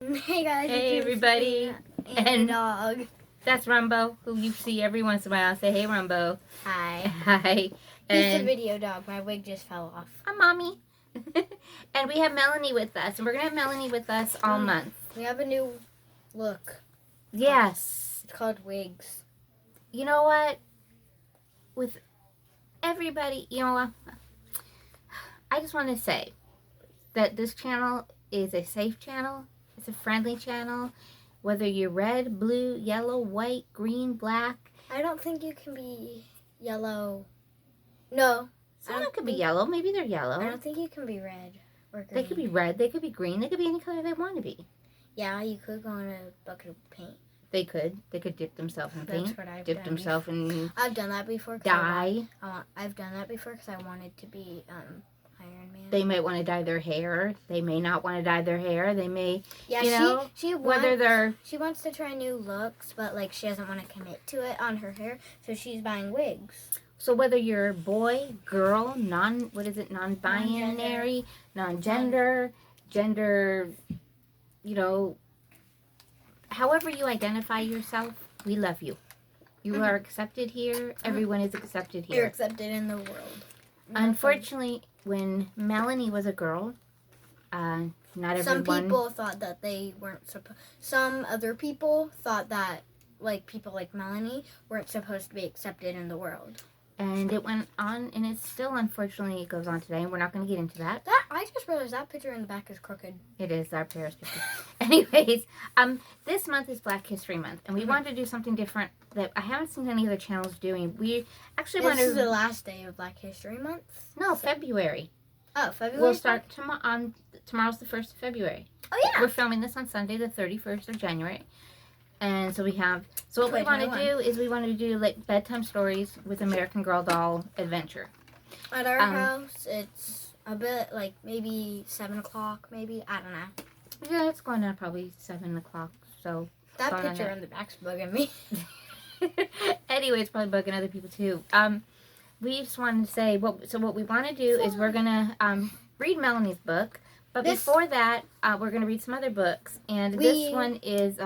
Hey guys. Hey everybody. And the dog. That's Rumbo, who you see every once in a while. Say, hey Rumbo. Hi. Hi. He's And the video dog. My wig just fell off. I'm Mommy. And we have Melanie with us. And we're going to have Melanie with us all month. We have a new look. Yes. It's called wigs. You know what? With everybody, you know what? I just want to say that this channel is a safe channel. It's a friendly channel. Whether you're red, blue, yellow, white, green, black. I don't think you can be yellow. No. Someone could be yellow. Maybe they're yellow. I don't think you can be red or green. They could be red. They could be green. They could be any color they want to be. Yeah, you could go in a bucket of paint. They could. They could dip themselves in paint. That's what I've dip done. themselves in I've done that before. Dye. I've done that before because I wanted to be Iron Man. They might want to dye their hair. They may not want to dye their hair. They may, yeah, she wants to try new looks, but like she doesn't want to commit to it on her hair, so she's buying wigs. So whether you're boy, girl, non-binary, non-gender, gender, however you identify yourself, we love you. You are accepted here. Everyone is accepted here. You're accepted in the world. Unfortunately, when Melanie was a girl, not everyone... Some people thought that they weren't supposed... Some other people thought that, like, people like Melanie weren't supposed to be accepted in the world. And it went on, and it still, unfortunately, it goes on today, and we're not going to get into that. I just realized that picture in the back is crooked. It is, our Paris picture. Anyways, this month is Black History Month, and we wanted to do something different that I haven't seen any other channels doing. We actually wanted... This is the last day of Black History Month? No, February. Oh, February? We'll start tomorrow's the 1st of February. Oh, yeah. We're filming this on Sunday, the 31st of January. And so we have... So what we want to do is we want to do, like, bedtime stories with American Girl doll adventure. At our house, it's a bit, like, maybe 7 o'clock, maybe. I don't know. Yeah, it's going on probably 7 o'clock, so... That picture in the back's bugging me. Anyway, it's probably bugging other people, too. We just wanted to say... what we want to do is we're going to read Melanie's book. But before that, we're going to read some other books. And this one is...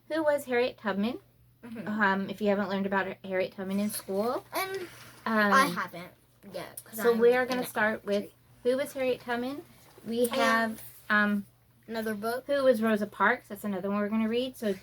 Who was Harriet Tubman? Mm-hmm. If you haven't learned about Harriet Tubman in school. And I haven't yet. So we are going to start with Who was Harriet Tubman? We have... another book. Who was Rosa Parks? That's another one we're going to read. So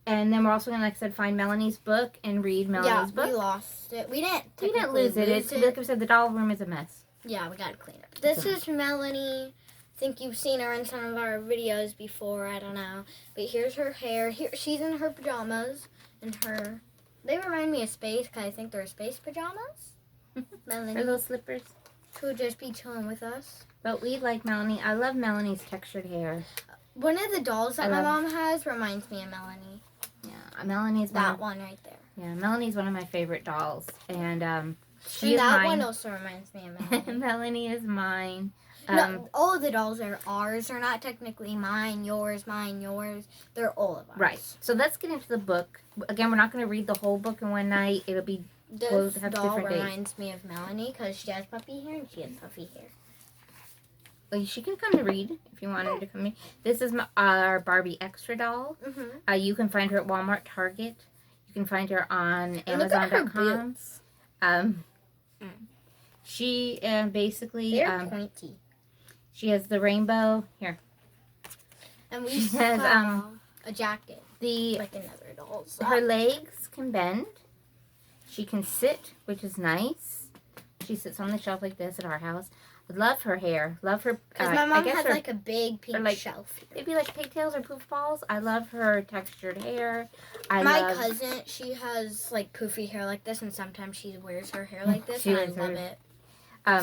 and then we're also going to, like I said, find Melanie's book and read Melanie's book. Yeah, we lost it. We didn't lose it. It's, like I said, the doll room is a mess. Yeah, we got to clean it. This is Melanie. I think you've seen her in some of our videos before. I don't know. But here's her hair. Here, she's in her pajamas. They remind me of space because I think they're space pajamas. Melanie. Her little slippers. She'll just be chilling with us. But we like Melanie. I love Melanie's textured hair. One of the dolls that my mom has reminds me of Melanie. Yeah, Melanie's one right there. Yeah, Melanie's one of my favorite dolls. And one also reminds me of Melanie. Melanie is mine. No, all of the dolls are ours. They're not technically mine, yours. They're all of ours. Right. So let's get into the book. Again, we're not going to read the whole book in one night. It'll be... This doll reminds me of Melanie because she has puppy hair and she has puffy hair. Well, she can come to read if you want her to come in. This is our Barbie Extra doll. Mm-hmm. You can find her at Walmart, Target. You can find her on Amazon.com. She basically... They're pointy. She has the rainbow here. And we has a jacket. Like another doll's. Her legs can bend. She can sit, which is nice. She sits on the shelf like this at our house. Love her hair. Love her. Because my mom has like a big pink shelf. Maybe like pigtails or poof balls. I love her textured hair. My cousin, she has like poofy hair like this, and sometimes she wears her hair like this, and I love it.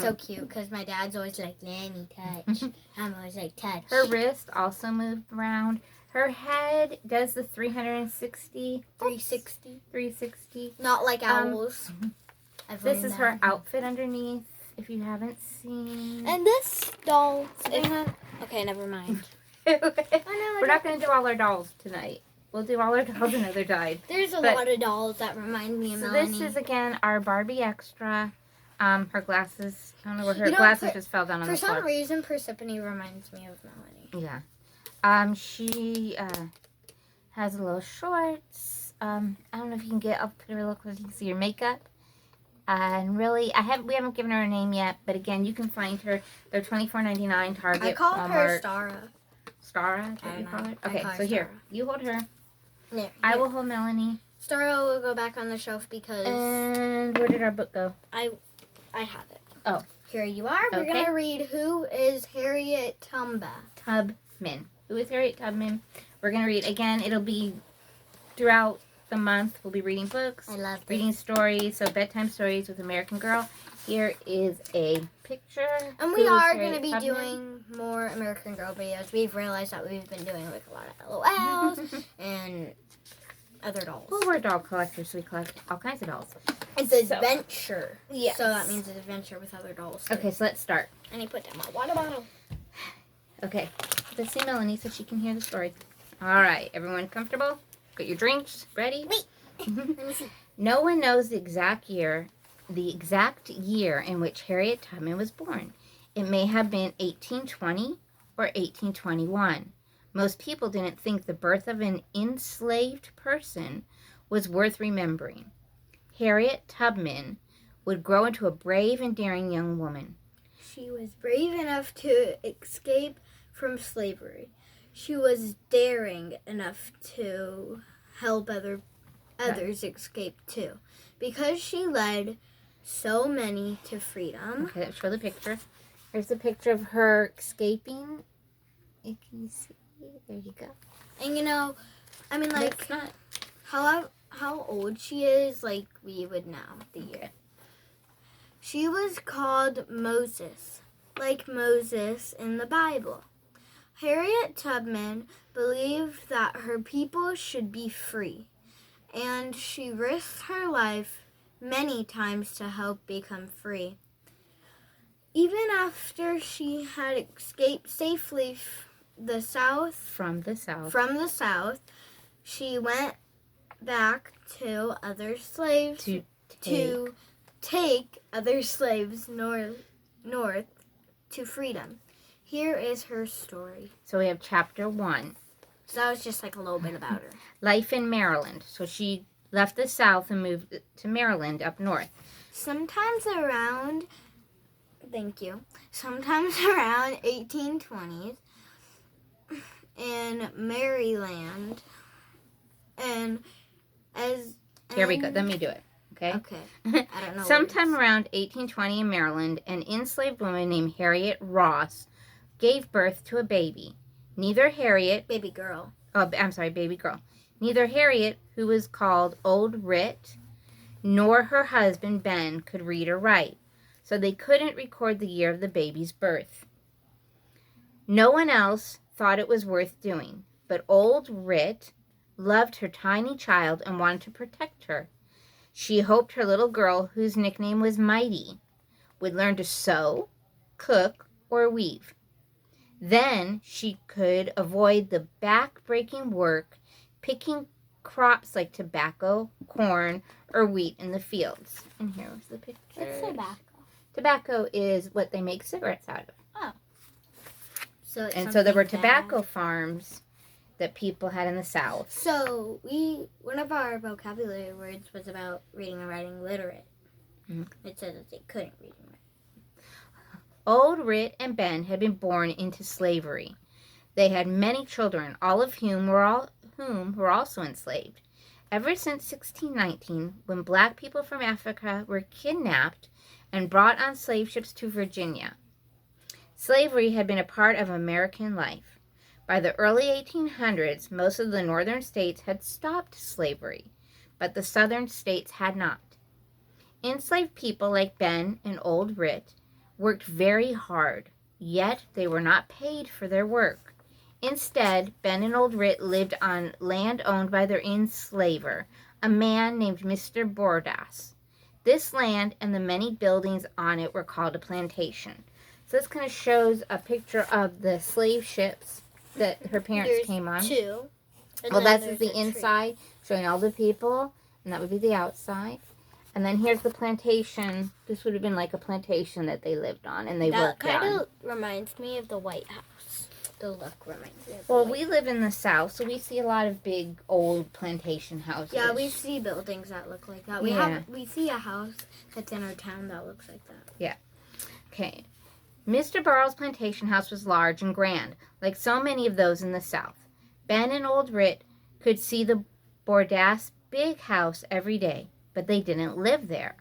So cute, because my dad's always like, Nanny, touch. I'm always like, touch. Her wrist also moved around. Her head does the 360. 360. Not like owls. This is her outfit underneath, if you haven't seen. And this doll. Okay, never mind. We're not going to do all our dolls tonight. We'll do all our dolls another day. There's a lot of dolls that remind me of Melanie. This is, again, our Barbie Extra. Her glasses, I don't know where her glasses just fell down on the floor. For some reason, Persephone reminds me of Melanie. Yeah. She has a little shorts. I don't know if you can get. I'll put her a little close. You can see her makeup. And really, we haven't given her a name yet. But again, you can find her. They're $24.99 Target, I call Walmart. her Stara. Stara? Is that what you call it? Okay, so here, you hold her. Here. I will hold Melanie. Stara will go back on the shelf because. And where did our book go? I have it. Oh. Here you are. We're going to read Who is Harriet Tubman. Who is Harriet Tubman? We're going to read, again, it'll be throughout the month. We'll be reading books. I love reading stories. So bedtime stories with American Girl. Here is a picture. And we are going to be doing more American Girl videos. We've realized that we've been doing like a lot of LOLs and other dolls. Well, we're doll collectors, so we collect all kinds of dolls. It's adventure. Yes. So that means it's adventure with other dolls. Too. Okay, so let's start. And you put down my water bottle. Okay, let's see Melanie so she can hear the story. All right, everyone comfortable? Got your drinks ready? Wait. Let me see. No one knows the exact year in which Harriet Tubman was born. It may have been 1820 or 1821. Most people didn't think the birth of an enslaved person was worth remembering. Harriet Tubman would grow into a brave and daring young woman. She was brave enough to escape from slavery. She was daring enough to help others escape too. Because she led so many to freedom. Okay, let's show the picture. Here's the picture of her escaping. Can you see? There you go. And I mean, like, how old she is, like, we would know the year. She was called Moses, like Moses in the Bible. Harriet Tubman believed that her people should be free, and she risked her life many times to help become free. Even after she had escaped safely from the South, she went back to other slaves to take other slaves north to freedom. Here is her story. So we have chapter 1. So that was just like a little bit about her. Life in Maryland. So she left the South and moved to Maryland up north. Sometimes around 1820s in Maryland, here we go. Let me do it. Okay. I don't know. Sometime around 1820 in Maryland, an enslaved woman named Harriet Ross gave birth to a baby. Neither Harriet, baby girl. Oh, I'm sorry, baby girl. Neither Harriet, who was called Old Writ, nor her husband Ben could read or write, so they couldn't record the year of the baby's birth. No one else thought it was worth doing, but Old Writ loved her tiny child and wanted to protect her. She hoped her little girl, whose nickname was Mighty, would learn to sew, cook, or weave. Then she could avoid the back-breaking work picking crops like tobacco, corn, or wheat in the fields. And here was the picture. What's tobacco? Tobacco is what they make cigarettes out of. Oh. So there were tobacco farms that people had in the South. So one of our vocabulary words was about reading and writing literate. Mm-hmm. It said that they couldn't read and write. Old Writ and Ben had been born into slavery. They had many children, all of whom were also enslaved. Ever since 1619, when black people from Africa were kidnapped and brought on slave ships to Virginia, slavery had been a part of American life. By the early 1800s, most of the northern states had stopped slavery, but the southern states had not. Enslaved people like Ben and Old Writ worked very hard, yet they were not paid for their work. Instead, Ben and Old Writ lived on land owned by their enslaver, a man named Mr. Bordas. This land and the many buildings on it were called a plantation. So this kind of shows a picture of the slave ships that her parents came on. Two. Well, that's the inside, showing all the people, and that would be the outside. And then here's the plantation. This would have been like a plantation that they lived on and they worked on. That kind of reminds me of the White House. The look reminds me of Well, we live in the South, so we see a lot of big, old plantation houses. Yeah, we see buildings that look like that. We see a house that's in our town that looks like that. Yeah. Okay. Mr. Burrow's plantation house was large and grand, like so many of those in the South. Ben and old Rit could see the Bordas big house every day, but they didn't live there.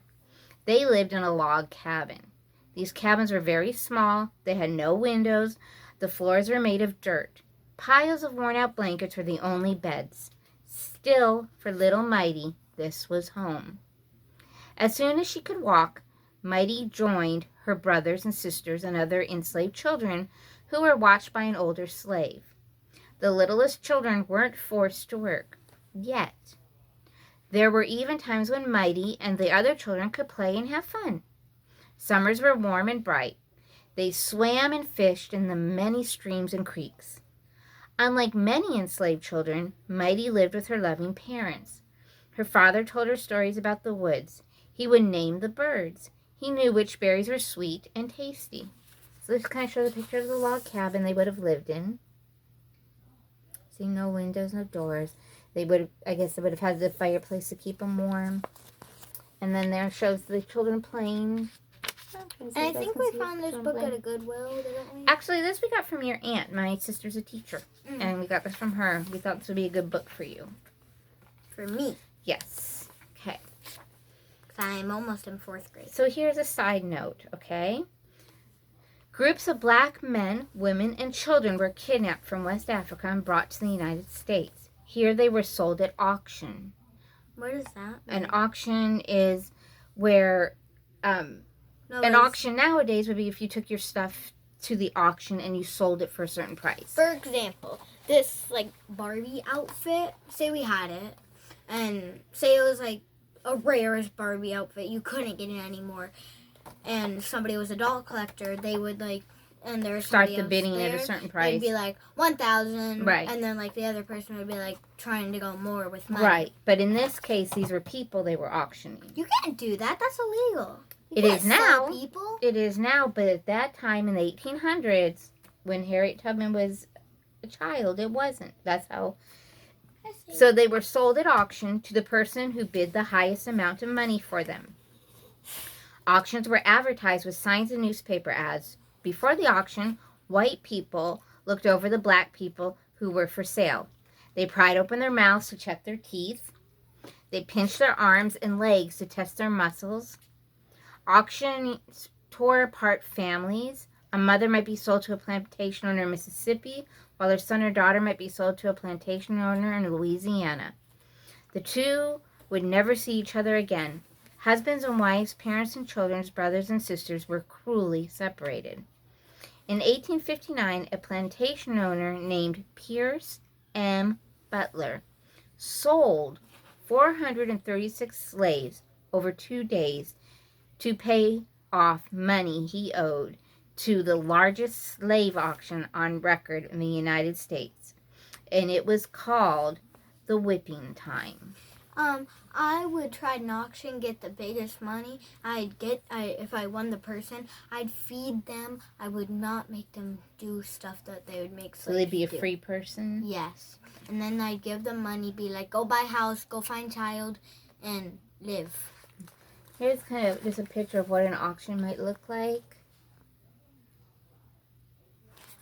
They lived in a log cabin. These cabins were very small. They had no windows. The floors were made of dirt. Piles of worn-out blankets were the only beds. Still, for little Mighty, this was home. As soon as she could walk, Mighty joined her brothers and sisters and other enslaved children who were watched by an older slave. The littlest children weren't forced to work, yet. There were even times when Mighty and the other children could play and have fun. Summers were warm and bright. They swam and fished in the many streams and creeks. Unlike many enslaved children, Mighty lived with her loving parents. Her father told her stories about the woods. He would name the birds. He knew which berries were sweet and tasty. So this kind of shows a picture of the log cabin they would have lived in. See, no windows, no doors. They would have had the fireplace to keep them warm. And then there shows the children playing. And I think we found this book at a Goodwill, didn't we? Actually, this we got from your aunt. My sister's a teacher. And we got this from her. We thought this would be a good book for you. For me? Yes. Okay. I'm almost in 4th grade. So here's a side note, okay? Groups of black men, women, and children were kidnapped from West Africa and brought to the United States. Here they were sold at auction. What is that? An auction is where... an auction nowadays would be if you took your stuff to the auction and you sold it for a certain price. For example, this Barbie outfit, say we had it, and say it was a rarest Barbie outfit, you couldn't get it anymore, and somebody was a doll collector, they would and there's start the else bidding there, at a certain price. They'd be 1,000, right? And then the other person would be trying to go more with money. Right, but in this case, these were people they were auctioning. You can't do that. That's illegal. It is now. People. It is now, but at that time in the 1800s, when Harriet Tubman was a child, it wasn't. That's how. So they were sold at auction to the person who bid the highest amount of money for them. Auctions were advertised with signs and newspaper ads. Before the auction, white people looked over the black people who were for sale. They pried open their mouths to check their teeth. They pinched their arms and legs to test their muscles. Auctions tore apart families. A mother might be sold to a plantation owner in Mississippi, while her son or daughter might be sold to a plantation owner in Louisiana. The two would never see each other again. Husbands and wives, parents and children, brothers and sisters were cruelly separated. In 1859, a plantation owner named Pierce M. Butler sold 436 slaves over 2 days to pay off money he owed to the largest slave auction on record in the United States. And it was called the whipping time. I would try an auction, get the biggest money. If I won the person, I'd feed them. I would not make them do stuff that they would make slaves do. So they'd be a free person? Yes. And then I'd give them money, be go buy house, go find child, and live. Here's just a picture of what an auction might look like.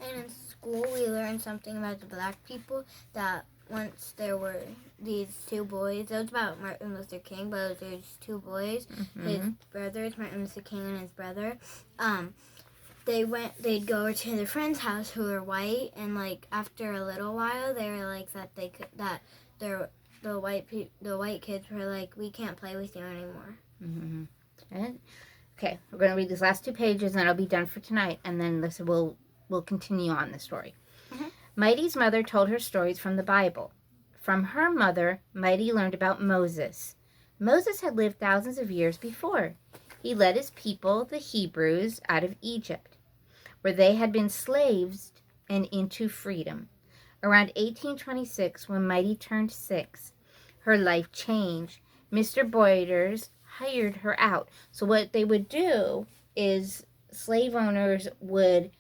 And in school, we learned something about the black people, that once there were these 2 boys. It was about Martin Luther King, but there's 2 boys, his brothers, Martin Luther King and his brother. They'd go over to their friend's house who were white, and after a little while, they were the white kids were we can't play with you anymore. Mm-hmm. And, okay, we're going to read these last 2 pages, and then I'll be done for tonight, and then we'll continue on the story. Mm-hmm. Mighty's mother told her stories from the Bible. From her mother, Mighty learned about Moses. Moses had lived thousands of years before. He led his people, the Hebrews, out of Egypt, where they had been slaves, and into freedom. Around 1826, when Mighty turned 6, her life changed. Mr. Boyders hired her out. So what they would do is slave owners would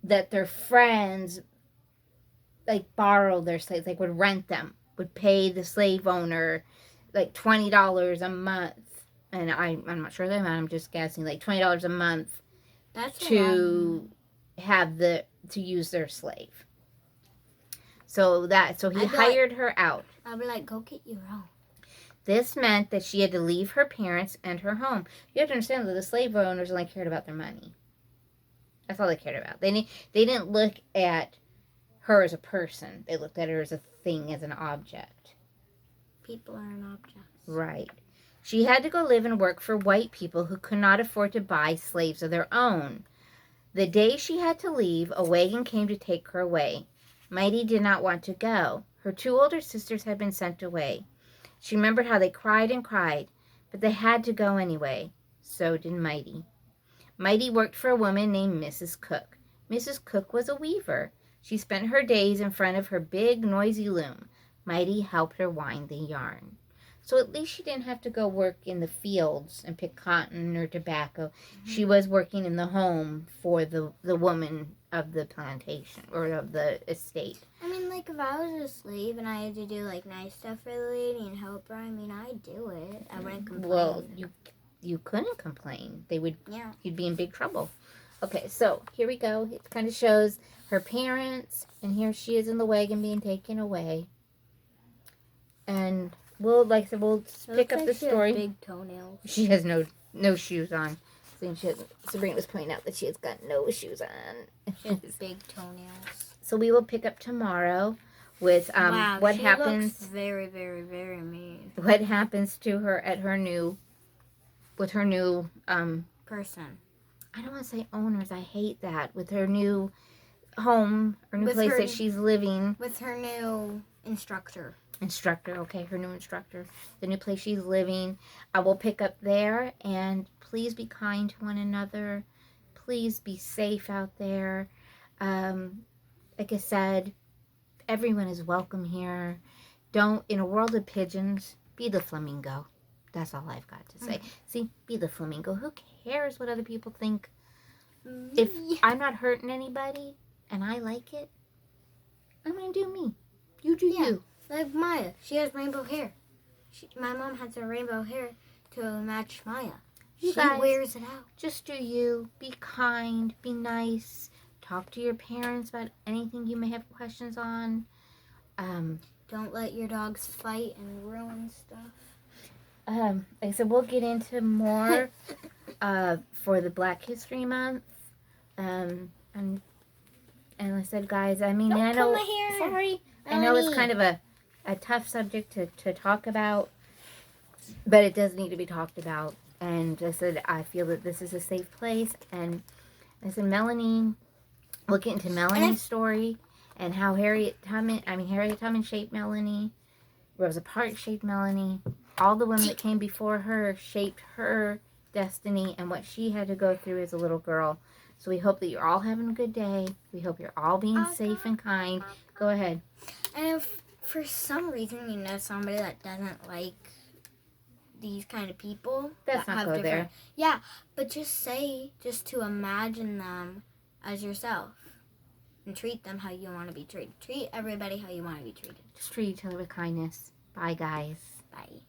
let their friends like borrow their slaves, like would rent them, would pay the slave owner like $20 a month. And I'm not sure the amount, I'm just guessing, like $20 a month to have to use their slave. So he hired her out. I'd be like, go get your own. This meant that she had to leave her parents and her home. You have to understand that the slave owners only cared about their money. That's all they cared about. They didn't look at her as a person. They looked at her as a thing, as an object. People are an object. Right. She had to go live and work for white people who could not afford to buy slaves of their own. The day she had to leave, a wagon came to take her away. Mighty did not want to go. Her 2 older sisters had been sent away. She remembered how they cried and cried, but they had to go anyway. So did Mighty. Mighty worked for a woman named Mrs. Cook. Mrs. Cook was a weaver. She spent her days in front of her big, noisy loom. Mighty helped her wind the yarn. So at least she didn't have to go work in the fields and pick cotton or tobacco. Mm-hmm. She was working in the home for the woman of the plantation or of the estate. I mean, like, if I was a slave and I had to do, like, nice stuff for the lady and help her, I mean, I'd do it. I wouldn't complain. Well, you couldn't complain. You'd be in big trouble. Okay, so here we go. It kind of shows her parents, and here she is in the wagon being taken away. And we'll pick up the story. She has big toenails. She has no shoes on. Sabrina was pointing out that she has got no shoes on. She has big toenails. So we will pick up tomorrow with what happens. Looks very, very, very mean. What happens to her at her new person. I don't want to say owners. I hate that. With her new home or new place that she's living. With her new instructor. Okay, her new instructor. The new place she's living. I will pick up there, and please be kind to one another. Please be safe out there. Like I said, everyone is welcome here. In a world of pigeons, be the flamingo. That's all I've got to say. See, be the flamingo. Who cares what other people think? If I'm not hurting anybody and I like it, I'm going to do me. You do you. Like Maya. She has rainbow hair. My mom has her rainbow hair to match Maya. She wears it out. Just do you. Be kind. Be nice. Talk to your parents about anything you may have questions on. Don't let your dogs fight and ruin stuff. Like I said, we'll get into more for the Black History Month. And like I said, guys, I mean, I know. Sorry, I know it's kind of a tough subject to talk about, but it does need to be talked about. And I said, I feel that this is a safe place. And I said, Melanie, we'll get into Melanie's story and how Harriet Tubman shaped Melanie, Rosa Parks shaped Melanie. All the women that came before her shaped her destiny and what she had to go through as a little girl. So we hope that you're all having a good day. We hope you're all being safe and kind. Go ahead. And if for some reason you know somebody that doesn't like these kind of people, let's not go there. Yeah, but just to imagine them as yourself and treat them how you want to be treated. Treat everybody how you want to be treated. Just treat each other with kindness. Bye, guys. Bye.